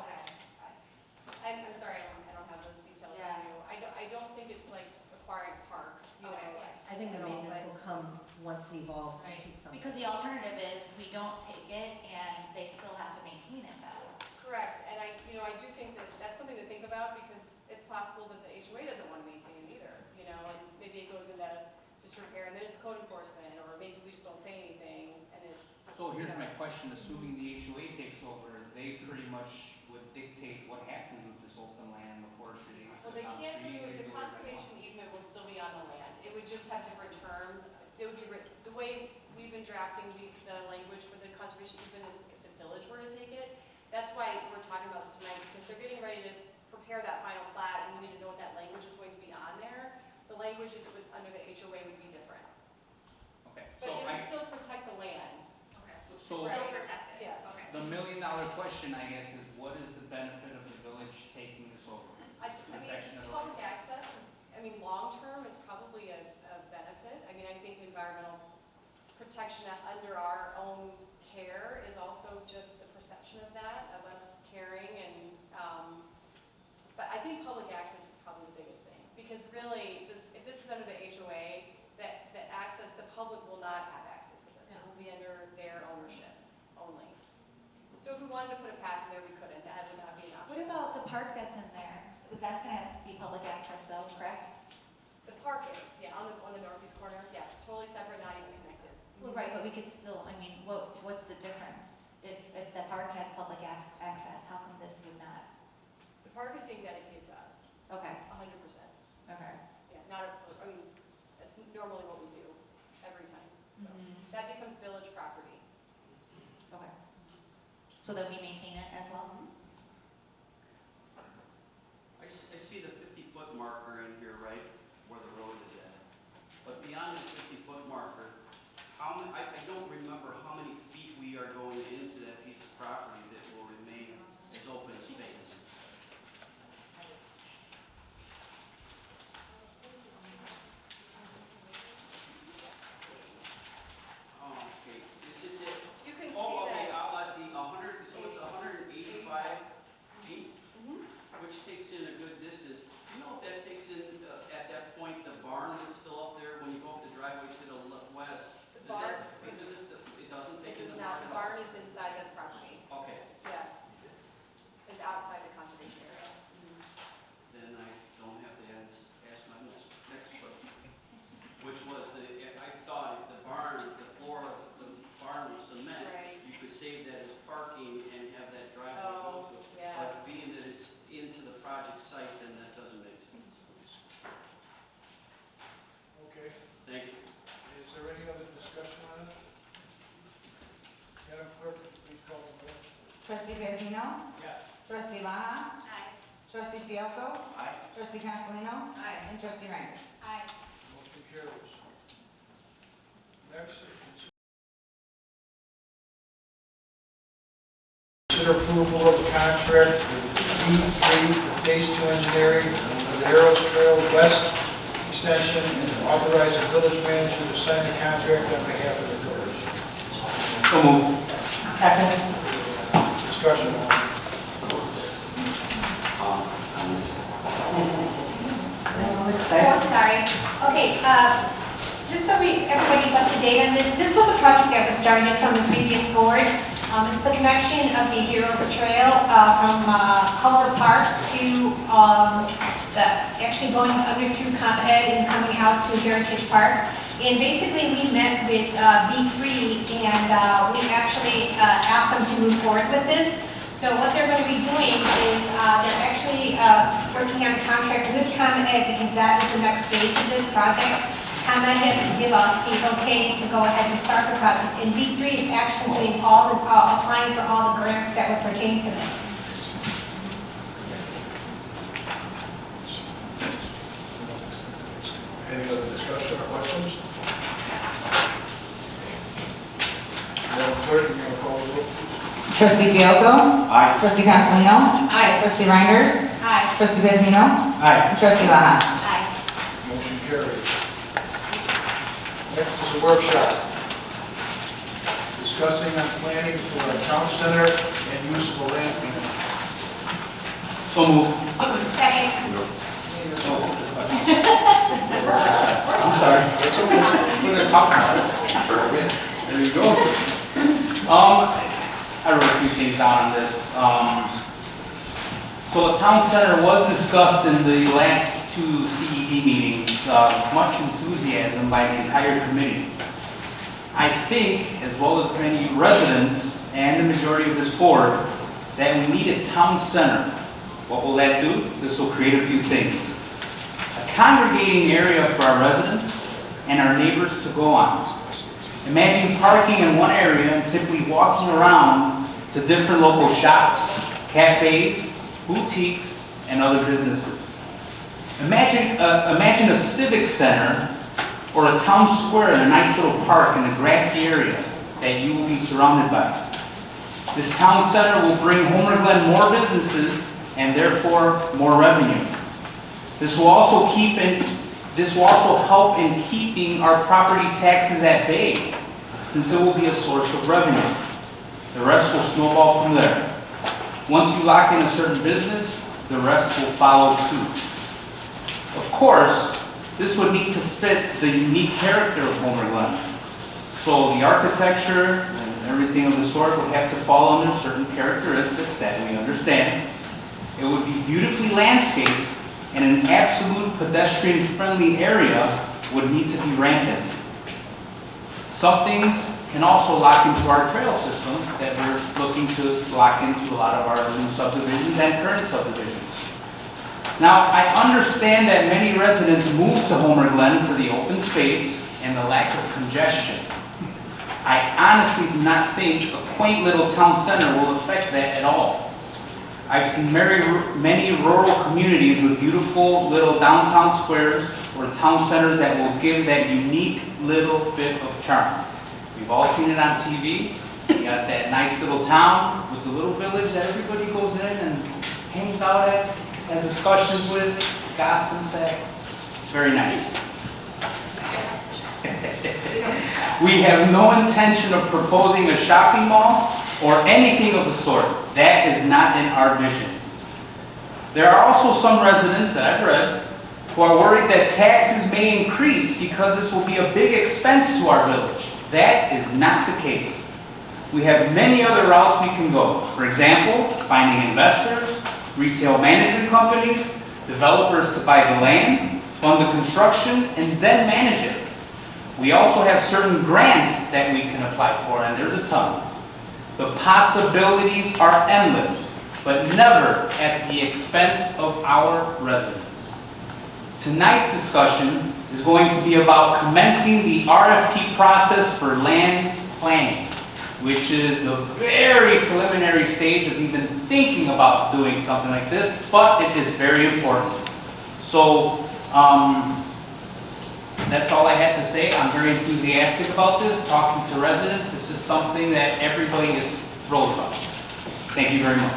I'm sorry, I don't have those details Yeah. on you. I don't think it's like requiring park, Okay. I think the maintenance will come once it evolves Right. into something. Because the alternative is we don't take it and they still have to maintain it though. Correct, and I do think that that's something to think about, because it's possible that the HOA doesn't want to maintain it either, and maybe it goes into disrepair, and then it's code enforcement, or maybe we just don't say anything, and it's. So here's my question, assuming the HOA takes over, they pretty much would dictate what happens with this open land, the forestry. Well, they the can't trees, remove, they the do whatever they conservation want. easement will still be on the land. It would just have different terms. It would be the way we've been drafting the language for the conservation easement is if the village were to take it. That's why we're talking about this tonight, because they're getting ready to prepare that final plat, and we need to know what that language is going to be on there. The language, if it was under the HOA, would be different. Okay, But so it would still protect the land. Okay. So- Still protected. Yes. Okay. the $1 million question, I guess, is what is the benefit of the village taking this over? I Protection mean, of the public access is, long-term is probably a benefit. I mean, I think environmental protection under our own care is also just the perception of that, of us caring, and, but I think public access is probably the biggest thing. Because really, if this is under the HOA, that access, the public will not have access to this. It will be under their ownership only. So if we wanted to put a path in there, we couldn't. That would not be an What option. about the park that's in there? Because that's gonna have to be public access though, correct? The park is, yeah, on the northeast corner, yeah, totally separate, not even connected. Well, right, but we could still, I mean, what's the difference? If the park has public access, how come this would not? The park is being dedicated to us, Okay, 100%. okay. Yeah, that's normally what we do every time. So Mhm. that becomes village property. Okay. So then we maintain it as well? I see the 50-foot marker in here, right, where the road is at. But beyond the 50-foot marker, I don't remember how many feet we are going into that piece of property that will remain as open space. Oh, okay. Is it that? You can see Oh, okay, that. I'll let the 100, so it's 185 feet, Mhm. which takes in a good distance. Do you know if that takes in, at that point, the barn that's still up there when you go up the driveway to the west? The Is barn, that, because it doesn't take it in does the not, barn the at all? barn is inside the property. Okay, Yeah. It's outside the conservation area. then I don't have to ask my next question. Which was, I thought if the barn, the floor of the barn was cement, Right. you could save that as parking and have that driveway go Oh, to it. yeah. But being that it's into the project site, then that doesn't make sense. Okay, Thank you. is there any other discussion on it? Madam Clerk, please call the roll. Trustee Pasmino? Yes. Trustee Laha? Aye. Trustee Fielko? Aye. Trustee Castellino? Aye. And Trustee Reiner. Aye. Motion carries. Next, consider approval of the contract with B3 for Phase 2 engineering for the Arrows Trail West extension and to authorize the village manager to sign the contract on behalf of the village. So moved. Second. Discussion. Oh, I'm sorry. Okay, just so everybody's up to date on this, this was a project that was started from the previous board. It's the connection of the Heroes Trail from Culver Park to actually going under through Comhead and coming out to Heritage Park. And basically, we met with B3 and we actually asked them to move forward with this. So what they're going to be doing is they're actually working on a contract with ComEd because that is the next phase of this project. ComEd has to give us the okay to go ahead and start the project. And V3 is actually doing all the, applying for all the grants that would pertain to this. Any other discussion or questions? Madam Clerk, you may call the roll, please. Trustee Fielko. Aye. Trustee Consolino. Aye. Trustee Reinders. Aye. Trustee Bezmino. Aye. And Trustee Laha. Aye. Motion carried. Next is a workshop. Discussing on planning for a town center and use of a land bank. So moved. Second. I'm sorry. We're gonna talk about it. There you go. I wrote a few things down on this. So the town center was discussed in the last two CED meetings, much enthusiasm by the entire committee. I think, as well as many residents and the majority of this board, that we need a town center. What will that do? This will create a few things. A congregating area for our residents and our neighbors to go on. Imagine parking in one area and simply walking around to different local shops, cafes, boutiques, and other businesses. Imagine a civic center or a town square in a nice little park in a grassy area that you will be surrounded by. This town center will bring Homer Glen more businesses and therefore more revenue. This will also help in keeping our property taxes at bay, since it will be a source of revenue. The rest will snowball from there. Once you lock in a certain business, the rest will follow suit. Of course, this would need to fit the unique character of Homer Glen. So the architecture and everything of the sort would have to fall under certain characteristics that we understand. It would be beautifully landscaped, and an absolute pedestrian-friendly area would need to be rampant. Some things can also lock into our trail system that we're looking to lock into a lot of our new subdivisions and current subdivisions. Now, I understand that many residents move to Homer Glen for the open space and the lack of congestion. I honestly do not think a quaint little town center will affect that at all. I've seen many rural communities with beautiful little downtown squares or town centers that will give that unique little bit of charm. We've all seen it on TV. You got that nice little town with the little village that everybody goes in and hangs out at, has discussions with, gossips at. It's very nice. We have no intention of proposing a shopping mall or anything of the sort. That is not in our vision. There are also some residents that I've read who are worried that taxes may increase because this will be a big expense to our village. That is not the case. We have many other routes we can go. For example, finding investors, retail management companies, developers to buy the land, fund the construction, and then manage it. We also have certain grants that we can apply for, and there's a ton. The possibilities are endless, but never at the expense of our residents. Tonight's discussion is going to be about commencing the RFP process for land planning, which is the very preliminary stage of even thinking about doing something like this, but it is very important. So that's all I had to say. I'm very enthusiastic about this, talking to residents. This is something that everybody is thrilled about. Thank you very much.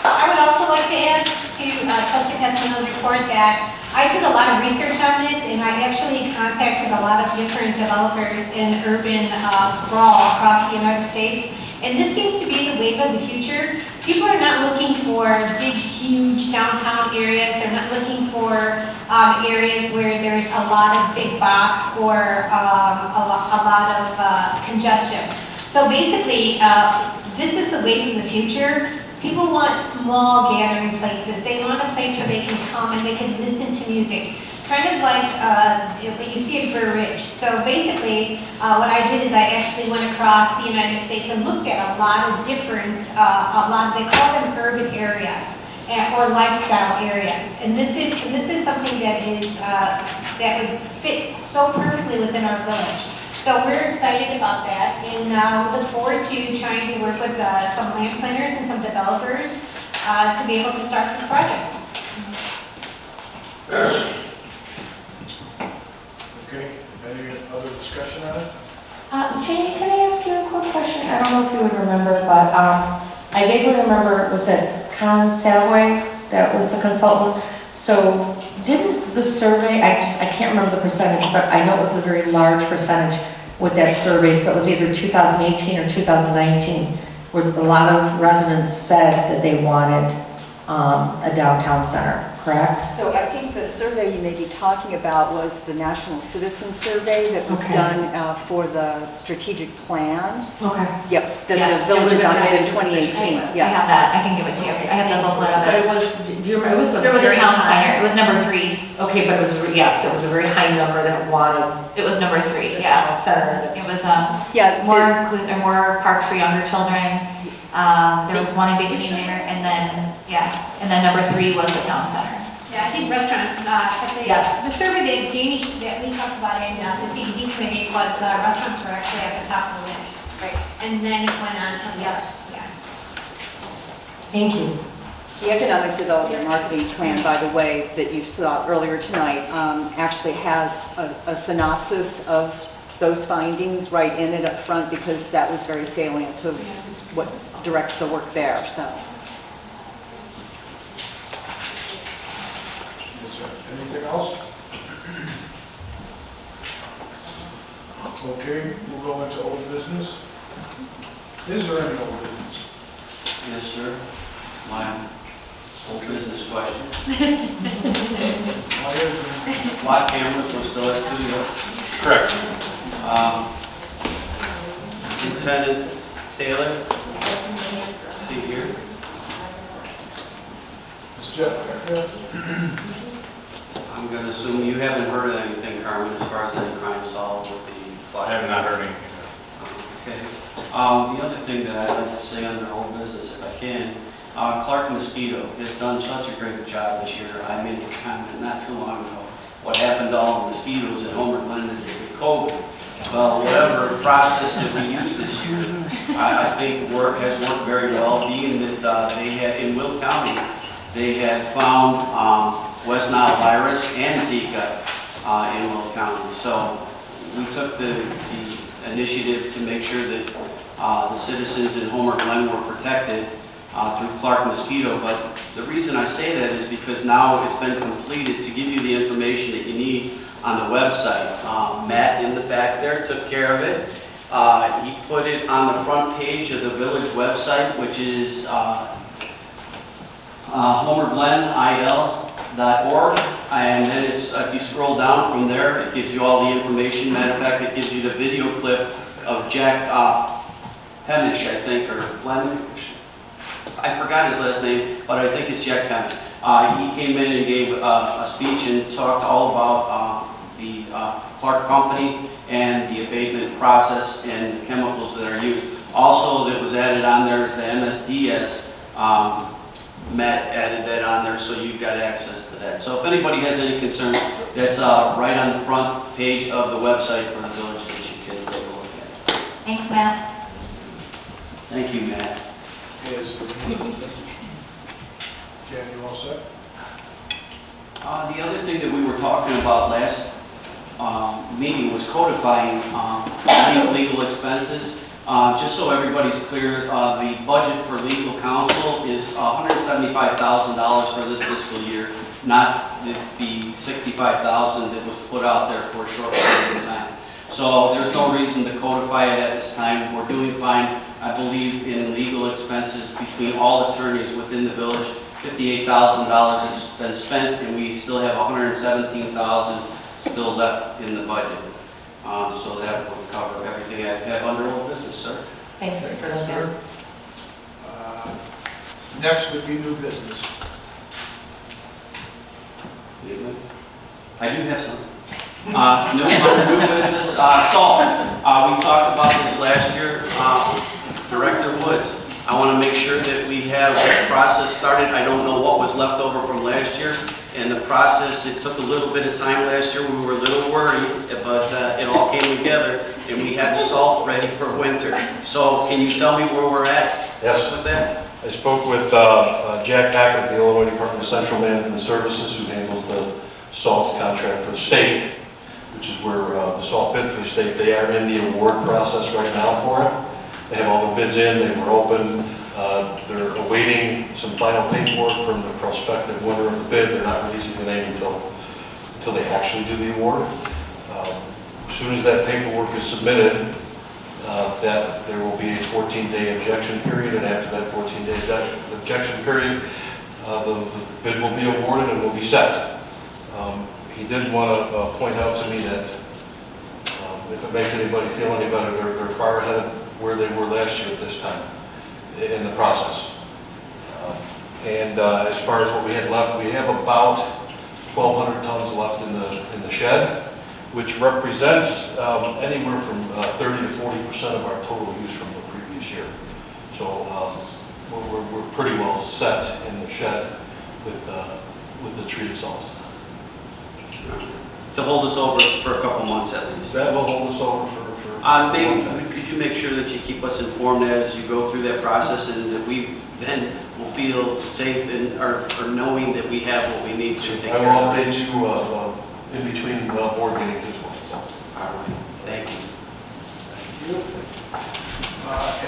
I would also like to add to Trustee Castellano's report that I did a lot of research on this, and I actually contacted a lot of different developers in urban sprawl across the United States. And this seems to be the wave of the future. People are not looking for big, huge downtown areas. They're not looking for areas where there's a lot of big box or a lot of congestion. So basically, this is the wave of the future. People want small gathering places. They want a place where they can come and they can listen to music. Kind of like what you see at Burr Ridge. So basically, what I did is I actually went across the United States and looked at a lot of different, they call them urban areas or lifestyle areas. And this is something that is that would fit so perfectly within our village. So we're excited about that, and we look forward to trying to work with some land planners and some developers to be able to start this project. Okay, any other discussion on it? Jamie, can I ask you a quick question? I don't know if you would remember, but I vaguely remember, was it Con Salway that was the consultant? So didn't the survey, I can't remember the percentage, but I know it was a very large percentage with that survey, so it was either 2018 or 2019, where a lot of residents said that they wanted a downtown center, correct? So I think the survey you may be talking about was the National Citizen Survey that was Okay. done for the strategic plan. Okay. Yep, that Yes, the village it would've been adopted in very 2018, I yes. have that, I can give it to you, I have the booklet of But it. it was, do you remember, it was a There was a very town high. planner, it was number 3. Okay, but it was, yes, it was a very high number that wanted It was number 3, a yeah. town center. It was Yeah, more or more parks for younger children. There was one in between there, and then number 3 was the town center. Yeah, I think restaurants, Yes. the survey that Jamie, that we talked about in the CED committee was restaurants were actually at the top of the list. Right. And then it went on to the others, yeah. Thank you. The economic development marketing plan, by the way, that you saw earlier tonight, actually has a synopsis of those findings right in it up front, because that was very salient to what directs the work there, so. Is there anything else? Okay, we'll go into old business. Is there any old business? Yes, sir. My whole business question. Why is there? Why cameras will still have 2 years? Correct. Lieutenant Taylor, see here. It's Jeff. I'm gonna assume you haven't heard of anything, Carmen, as far as any crime solved with the. I have not heard anything. Okay. The other thing that I'd like to say on their whole business, if I can, Clark Mosquito has done such a great job this year. I made the comment not too long ago, what happened to all the mosquitoes in Homer Glen with COVID. Well, whatever process that we use this year, I think has worked very well, being that they had, in Will County, they had found West Nile virus and Zika in Will County. So we took the initiative to make sure that the citizens in Homer Glen were protected through Clark Mosquito. But the reason I say that is because now it's been completed to give you the information that you need on the website. Matt in the back there took care of it. He put it on the front page of the village website, which is homerglenil.org, and then it's, if you scroll down from there, it gives you all the information. Matter of fact, it gives you the video clip of Jack Hemish, I think, or Flemish. I forgot his last name, but I think it's Jack Hemish. He came in and gave a speech and talked all about the Clark Company and the abatement process and the chemicals that are used. Also, that was added on there is the MSDS. Matt added that on there, so you've got access to that. So if anybody has any concern, that's right on the front page of the website for the village that you can take a look at. Thanks, Matt. Thank you, Matt. Is there any? Jan, you all set? The other thing that we were talking about last meeting was codifying any legal expenses. Just so everybody's clear, the budget for legal counsel is $175,000 for this fiscal year, not the $65,000 that was put out there for a short period of time. So there's no reason to codify it at this time. We're doing fine, I believe, in legal expenses between all attorneys within the village. $58,000 has been spent, and we still have $117,000 still left in the budget. So that will cover everything I have under old business, sir. Thanks, Mr. Lincoln. Next would be new business. I do have some. Under new business, salt. We talked about this last year. Director Woods, I want to make sure that we have the process started. I don't know what was left over from last year. And the process, it took a little bit of time last year. We were a little worried, but it all came together, and we had the salt ready for winter. So can you tell me where we're at with that? I spoke with Jack Packer of the Illinois Department of Central Management Services, who handles the salt contract for the state, which is where the salt bid for the state. They are in the award process right now for it. They have all the bids in, they were open. They're awaiting some final paperwork from the prospective winner of the bid. They're not releasing the name until they actually do the award. As soon as that paperwork is submitted, that there will be a 14-day objection period, and after that 14-day objection period, the bid will be awarded and will be set. He did want to point out to me that if it makes anybody feel any better, they're far ahead of where they were last year at this time in the process. As far as what we had left, we have about 1,200 tons left in the shed, which represents anywhere from 30 to 40% of our total use from the previous year. So we're pretty well set in the shed with the treated salts. To hold us over for a couple months at least. That will hold us over for maybe could you make sure that you keep us informed as you go through that process, and that we then will feel safe or knowing that we have what we need to take care of. I will update you in between board meetings as well. So. All right. Thank you. Thank you.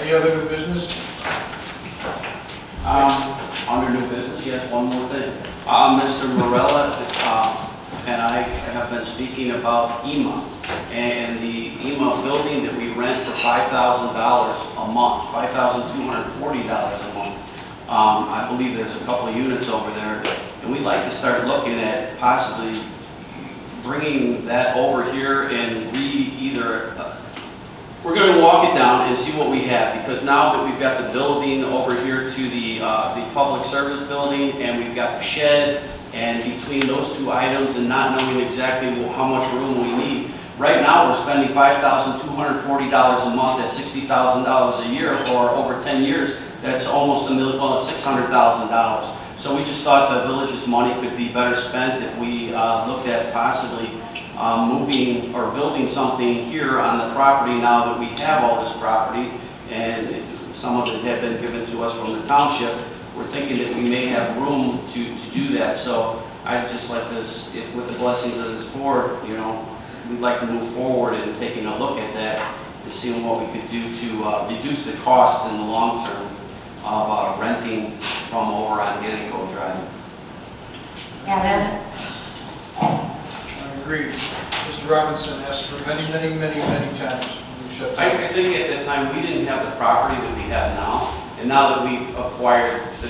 Any other new business? Under new business, yes, one more thing. Mr. Morella and I have been speaking about EMA and the EMA building that we rent for $5,000 a month, $5,240 a month. I believe there's a couple of units over there, and we'd like to start looking at possibly bringing that over here and we're going to walk it down and see what we have, because now that we've got the building over here to the public service building, and we've got the shed, and between those two items and not knowing exactly how much room we need, right now we're spending $5,240 a month at $60,000 a year, or over 10 years, that's almost $1 million, well, it's $600,000. So we just thought the village's money could be better spent if we looked at possibly moving or building something here on the property now that we have all this property, and some of it had been given to us from the township. We're thinking that we may have room to do that. So I'd just like this, with the blessings of this board, we'd like to move forward in taking a look at that and seeing what we could do to reduce the cost in the long term of renting from over on Gannett Drive. Kevin? I agree. Mr. Robinson asked for many times. I think at that time we didn't have the property that we have now, and now that we've acquired the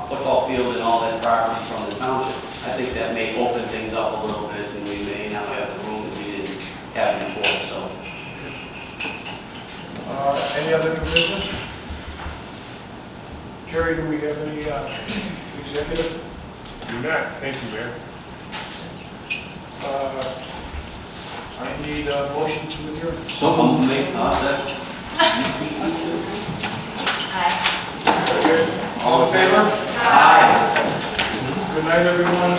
football field and all that property from the township, I think that may open things up a little bit, and we may now have the room that we didn't have before. So, any other new business? Kerry, do we have any executive? Do not. Thank you, Mayor. I need a motion to adjourn. So I'm make that. All in favor? Aye. Good night, everyone.